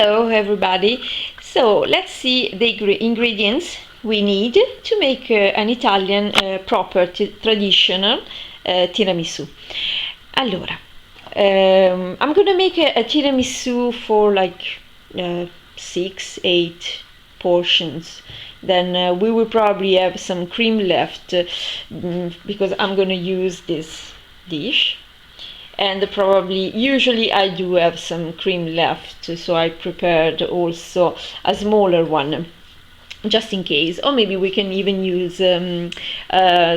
Hello everybody. So let's see the ingredients we need to make an Italian proper traditional tiramisu. Allora, I'm gonna make a tiramisu for like 6-8 portions. Then we will probably have some cream left because I'm gonna use this dish. And probably, usually I do have some cream left, so I prepared also a smaller one, just in case. Or maybe we can even use a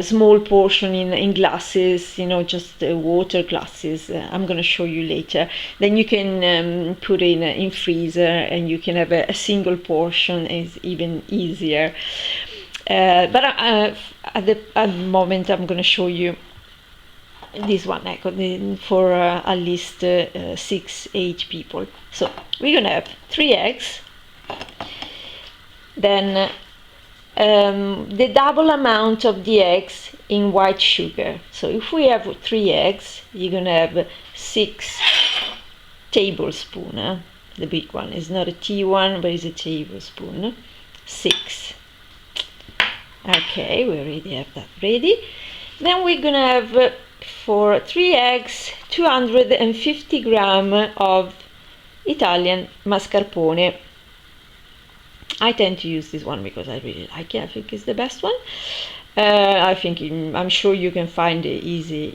small portion in glasses, just water glasses. I'm gonna show you later. Then you can put it in freezer, and you can have a single portion. Is even easier. But at the moment, I'm gonna show you this one for at least 6-8 people. So we're gonna have 3 eggs, then the double amount of the eggs in white sugar. So if we have 3 eggs, you're gonna have 6 tablespoons. The big one is not a tea one, but it's a tablespoon. 6. Okay, we already have that ready. Then we're gonna have for 3 eggs 250 gram of Italian mascarpone. I tend to use this one because I really like it. I think it's the best one. I'm sure you can find it easy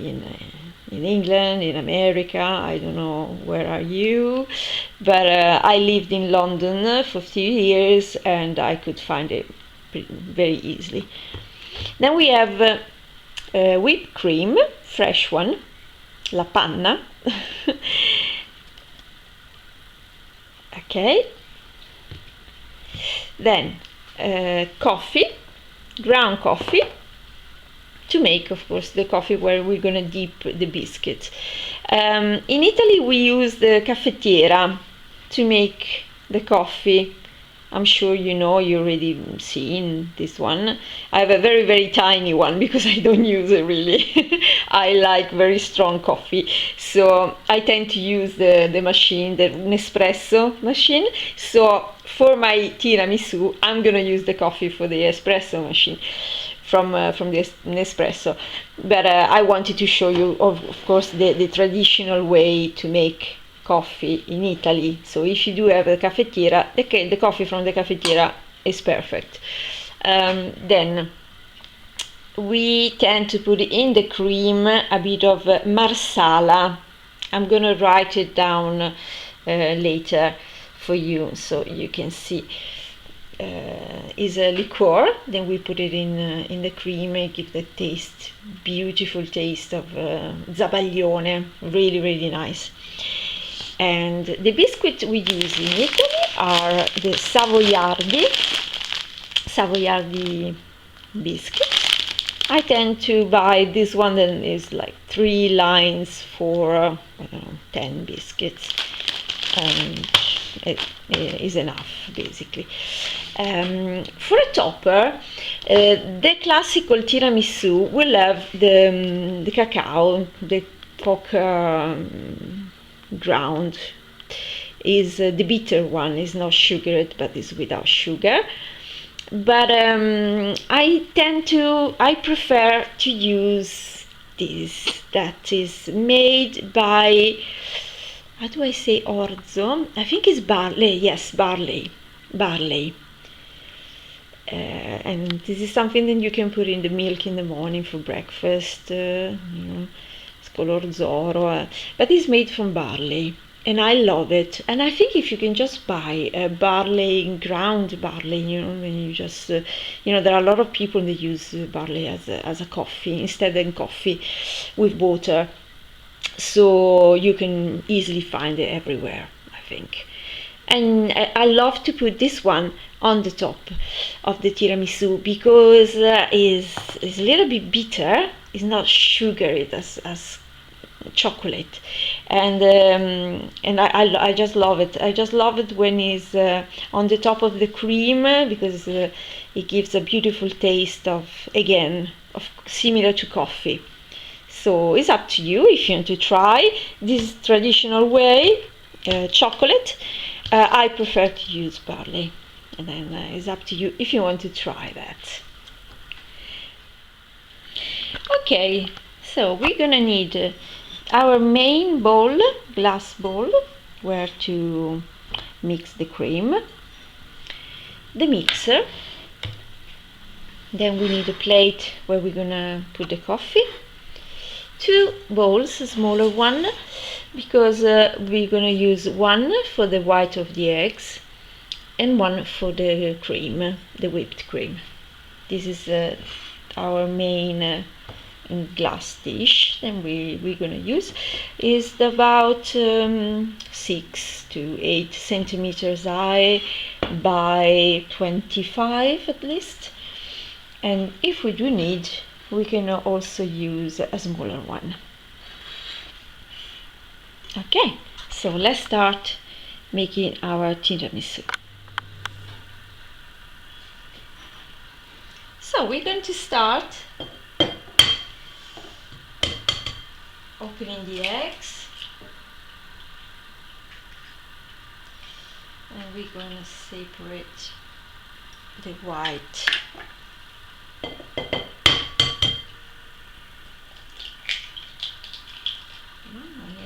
in England, in America. I don't know where are you, but I lived in London for a few years and I could find it very easily. Then we have whipped cream, fresh one, la panna. Okay. Then coffee, ground coffee, to make, of course, the coffee where we're gonna dip the biscuit. In Italy we use the caffettiera to make the coffee. I'm sure you already seen this one. I have a very, very tiny one because I don't use it really. I like very strong coffee. So I tend to use the machine, the Nespresso machine. So for my tiramisu, I'm gonna use the coffee for the espresso machine from the Nespresso. But I wanted to show you, of course, the traditional way to make coffee in Italy. So if you do have a caffettiera, the coffee from the caffettiera is perfect. Then we tend to put in the cream a bit of Marsala. I'm gonna write it down later for you so you can see. Is a liqueur. Then we put it in the cream and give the taste, beautiful taste of zabaglione. Really, really nice. And the biscuits we use in Italy are the Savoiardi biscuits. I tend to buy this one that is like 3 lines for I don't know, 10 biscuits, and it is enough basically. For a topper, the classical tiramisu will have the cacao, the cocoa ground is the bitter one, is not sugared but is without sugar. But I prefer to use this that is made by, how do I say orzo? I think it's barley. Yes, barley. And this is something that you can put in the milk in the morning for breakfast. It's called orzoro, but it's made from barley, and I love it. And I think if you can just buy ground barley, when you just, there are a lot of people that use barley as a coffee instead than coffee with water. So you can easily find it everywhere, I think. And I love to put this one on the top of the tiramisu because it's a little bit bitter. It's not sugary as chocolate, and I just love it. I just love it when it's on the top of the cream because it gives a beautiful taste of similar to coffee. So it's up to you if you want to try this traditional way, chocolate. I prefer to use barley, and then it's up to you if you want to try that. Okay, so we're gonna need our main bowl, glass bowl, where to mix the cream, the mixer, then we need a plate where we're gonna put the coffee, 2 bowls, a smaller one, because we're gonna use one for the white of the eggs and one for the cream, the whipped cream. This is our main glass dish. Then we're gonna use is about 6 to 8 centimeters high by 25 at least, and if we do need, we can also use a smaller one. Okay, so let's start making our tiramisu. So we're going to start opening the eggs, and we're going to separate the white.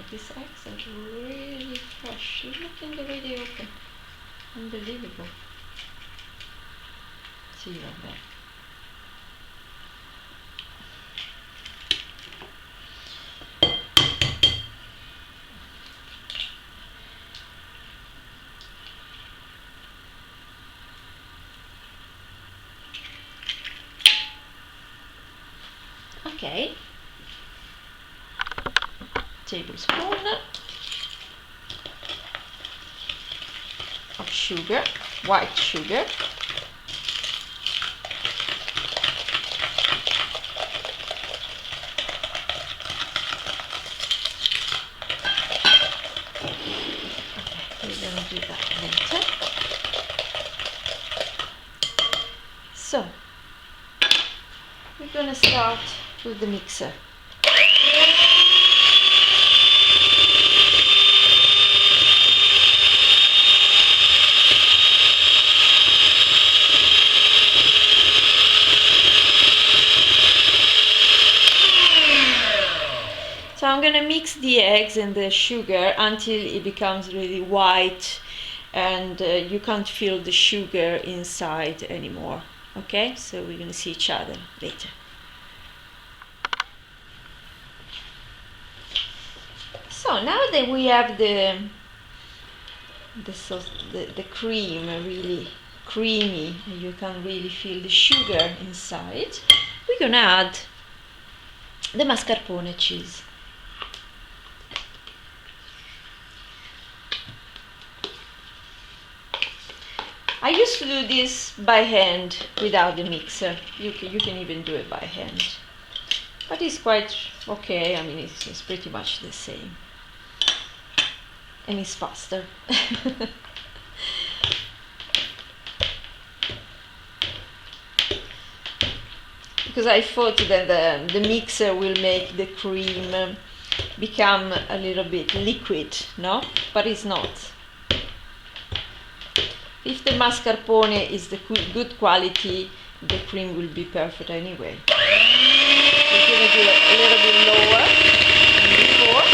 These eggs are really fresh. Look in the way they open. Unbelievable. See you there. Okay. Tablespoon of sugar, white sugar. Okay, we're gonna do that later. So we're gonna start with the mixer. So I'm going to mix the eggs and the sugar until it becomes really white and you can't feel the sugar inside anymore. Okay, so we're going to see each other later. So now that we have the cream really creamy, you can really feel the sugar inside, we're going to add the mascarpone cheese. I used to do this by hand without the mixer. You can even do it by hand. But it's quite okay. I mean, it's pretty much the same. And it's faster. Because I thought that the mixer will make the cream become a little bit liquid, no? But it's not. If the mascarpone is the good quality, the cream will be perfect anyway. We're going to do it a little bit lower than before.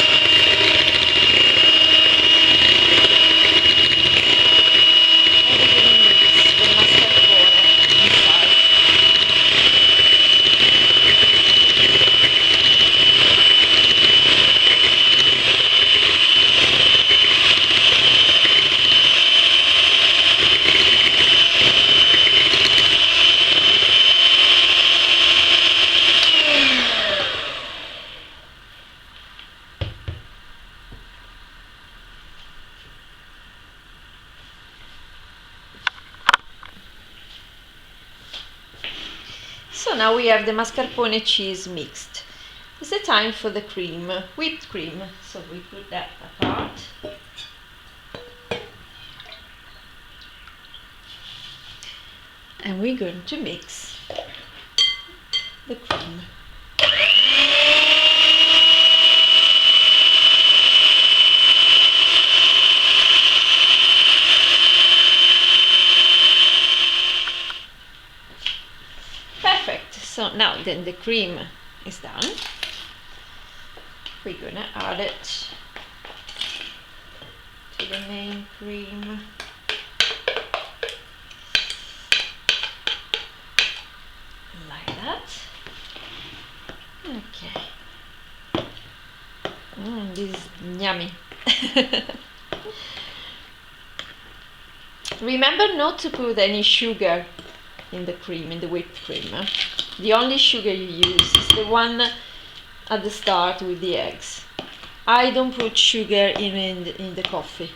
So now we have the mascarpone cheese mixed. It's the time for the cream, whipped cream. So we put that apart. And we're going to mix the cream. So now then the cream is done. We're gonna add it to the main cream. Like that. Okay. This is yummy. Remember not to put any sugar in the cream, in the whipped cream. The only sugar you use is the one at the start with the eggs. I don't put sugar in the coffee.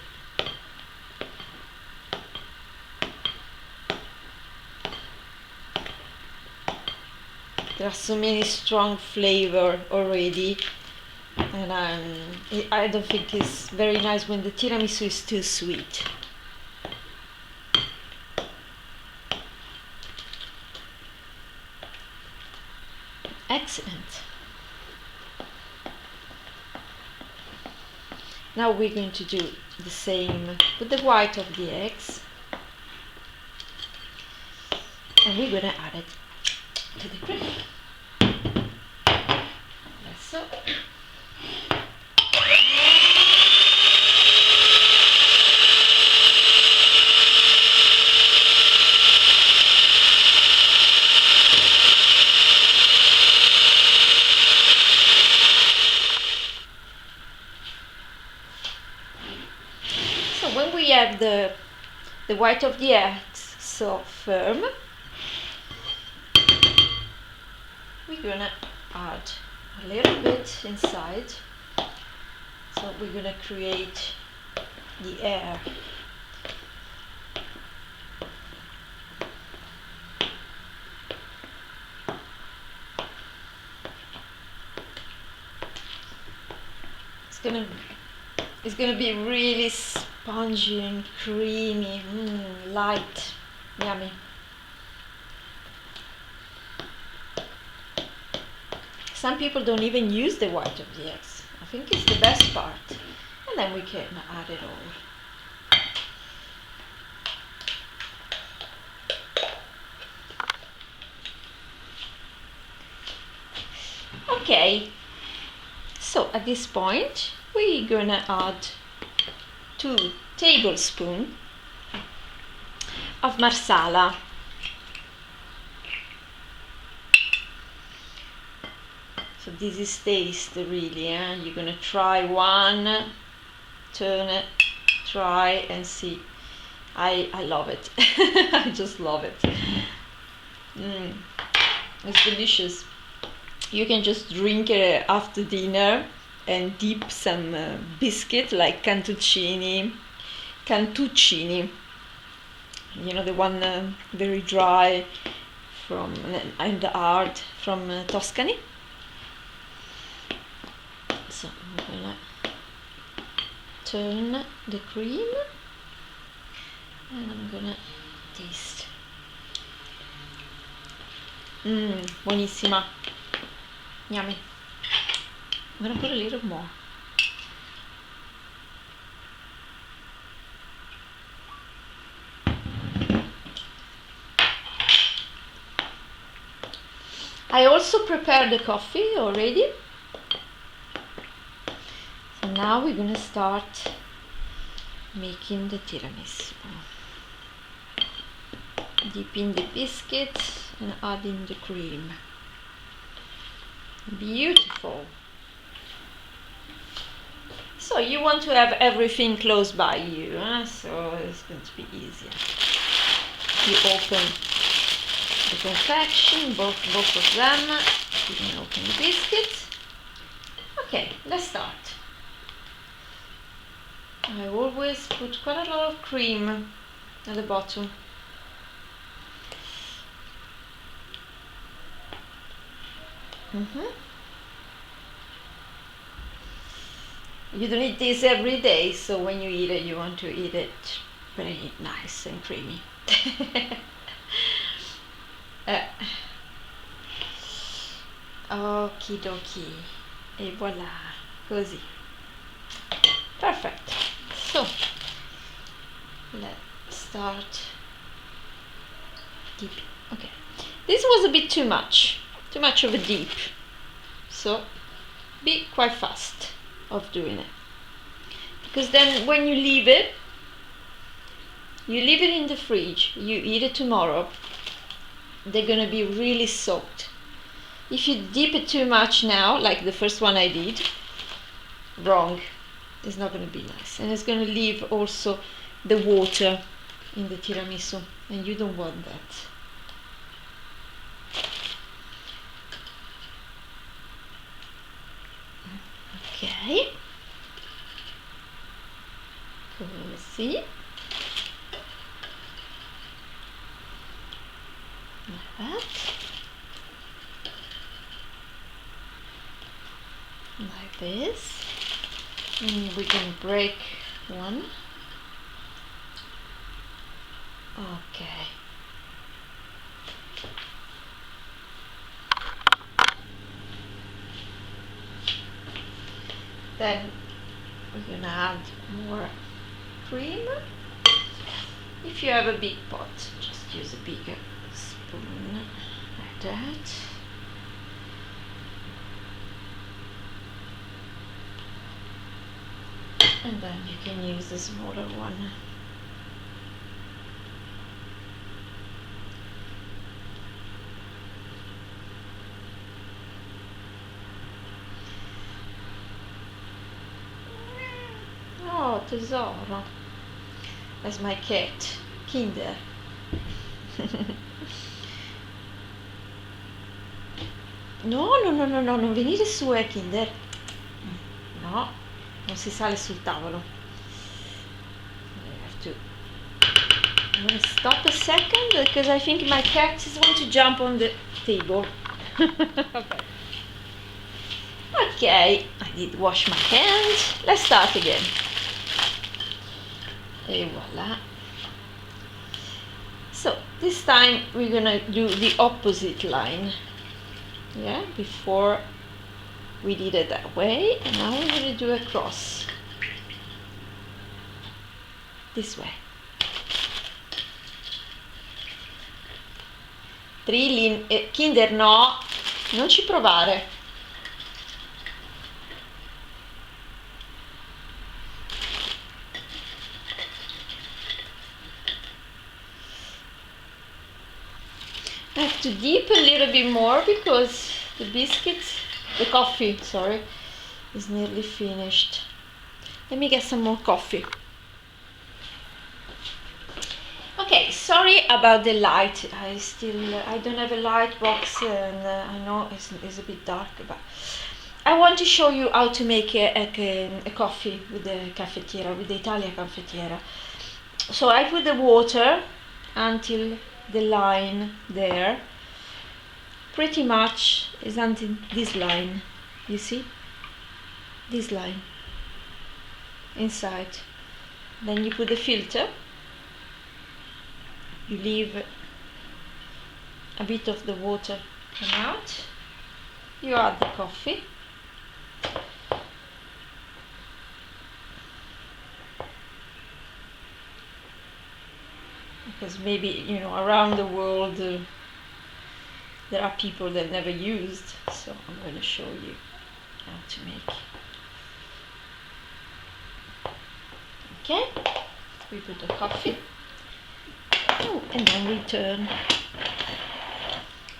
There are so many strong flavor already, and I don't think it's very nice when the tiramisu is too sweet. Excellent. Now we're going to do the same with the white of the eggs, and we're going to add it to the cream. Like so. So when we have the white of the eggs so firm, we're gonna add a little bit inside. So we're gonna create the air. It's gonna be really spongy and creamy, light, yummy. Some people don't even use the white of the eggs. I think it's the best part. And then we can add it all. Okay, so at this point we're gonna add 2 tablespoons of Marsala. So this is taste really, You're gonna try one, turn it, try and see. I love it. I just love it. It's delicious. You can just drink it after dinner and dip some biscuit like cantuccini. You know, the one very dry from and hard from Tuscany. So I'm gonna turn the cream and I'm gonna taste. Buonissima. Yummy. I'm gonna put a little more. I also prepared the coffee already. So now we're gonna start making the tiramisu. Dipping the biscuit and adding the cream. Beautiful. So you want to have everything close by you, so it's going to be easier. You open the confection, both of them. You can open the biscuits. Okay, let's start. I always put quite a lot of cream at the bottom. You don't eat this every day, so when you eat it, you want to eat it very nice and creamy. Okie dokie, e voilà, così. Perfect. So let's start dipping. Okay, this was a bit too much. too much of a dip. So be quite fast of doing it. Because then when you leave it in the fridge, you eat it tomorrow, they're gonna be really soaked. If you dip it too much now, like the first one I did, wrong. It's not gonna be nice. And it's gonna leave also the water in the tiramisu, and you don't want that. Okay. Così. Like that. Like this. And we can break one. Okay. Then we're gonna add more cream. If you have a big pot, just use a bigger spoon like that. And then you can use the smaller one. Oh, tesoro. That's my cat, Kinder. No, non venire su, Kinder. No, non si sale sul tavolo. I'm gonna stop a second because I think my cat is going to jump on the table. Okay, I did wash my hands. Let's start again. Et voila. So this time we're gonna do the opposite line. Yeah, before we did it that way, and now we're gonna do a cross. This way. Trilli, Kinder, no, non ci provare. I have to dip a little bit more because the coffee, sorry, is nearly finished. Let me get some more coffee. Okay, sorry about the light. I don't have a light box, and I know it's a bit dark, but I want to show you how to make a coffee with the caffettiera, with the Italian caffettiera. So I put the water until the line there, pretty much is until this line, you see, this line inside. Then you put the filter, you leave a bit of the water come out, you add the coffee, because maybe, around the world there are people that never used, so I'm going to show you how to make. Okay, we put the coffee, and then we turn,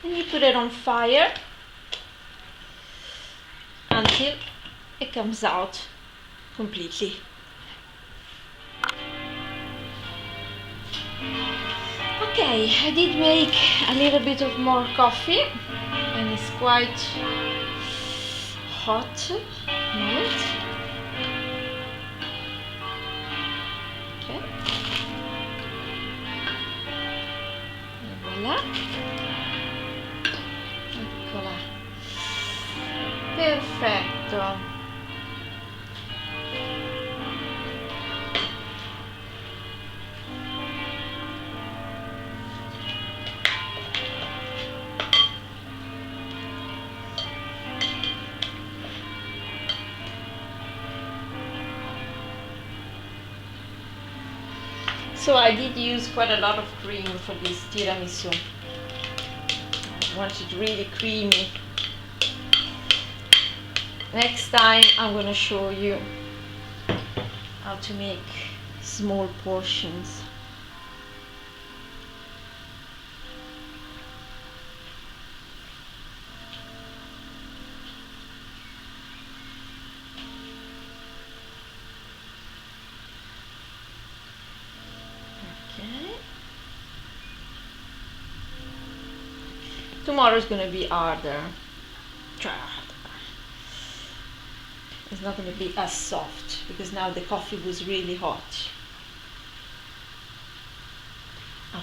and you put it on fire until it comes out completely. Okay, I did make a little bit of more coffee, and it's quite hot. Moment. Okay. E voilà. Eccola. Perfetto. So I did use quite a lot of cream for this tiramisu. want it really creamy. Next time I'm going to show you how to make small portions. Okay. Tomorrow is going to be harder. It's not going to be as soft because now the coffee was really hot.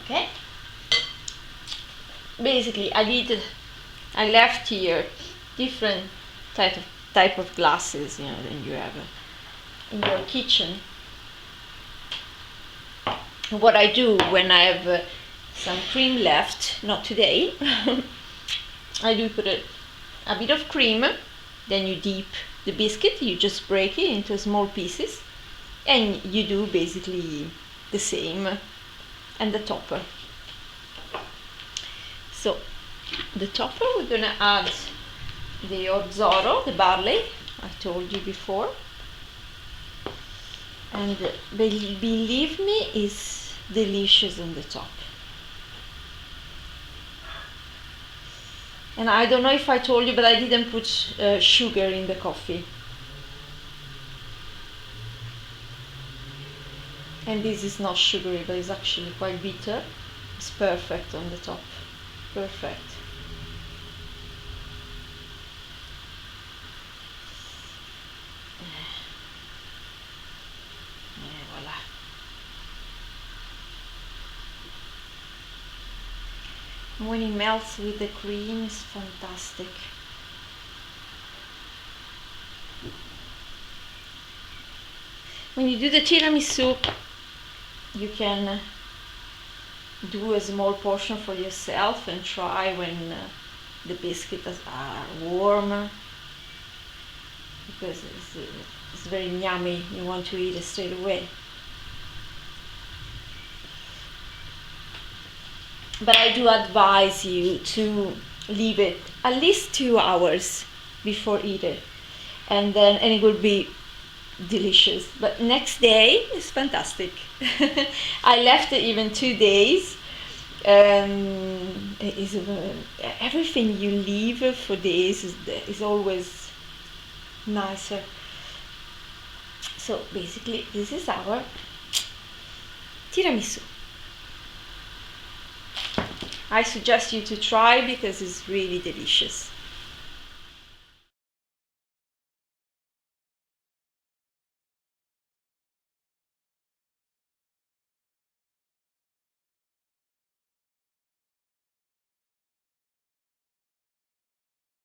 Okay. Basically, I left here different type of glasses, than you have in your kitchen. And what I do when I have some cream left, not today, I do put a bit of cream, then you dip the biscuit, you just break it into small pieces, and you do basically the same, and the topper. So the topper, we're gonna add the orzo, the barley I told you before, and believe me, it's delicious on the top. And I don't know if I told you, but I didn't put sugar in the coffee. And this is not sugary, but it's actually quite bitter. It's perfect on the top. Perfect. Et voilà. When it melts with the cream, it's fantastic. When you do the tiramisu, you can do a small portion for yourself and try when the biscuits are warm, because it's very yummy. You want to eat it straight away. But I do advise you to leave it at least 2 hours before eating, and it will be delicious. But next day is fantastic. I left it even 2 days. Everything you leave for days is always nicer. So basically, this is our tiramisu. I suggest you to try because it's really delicious.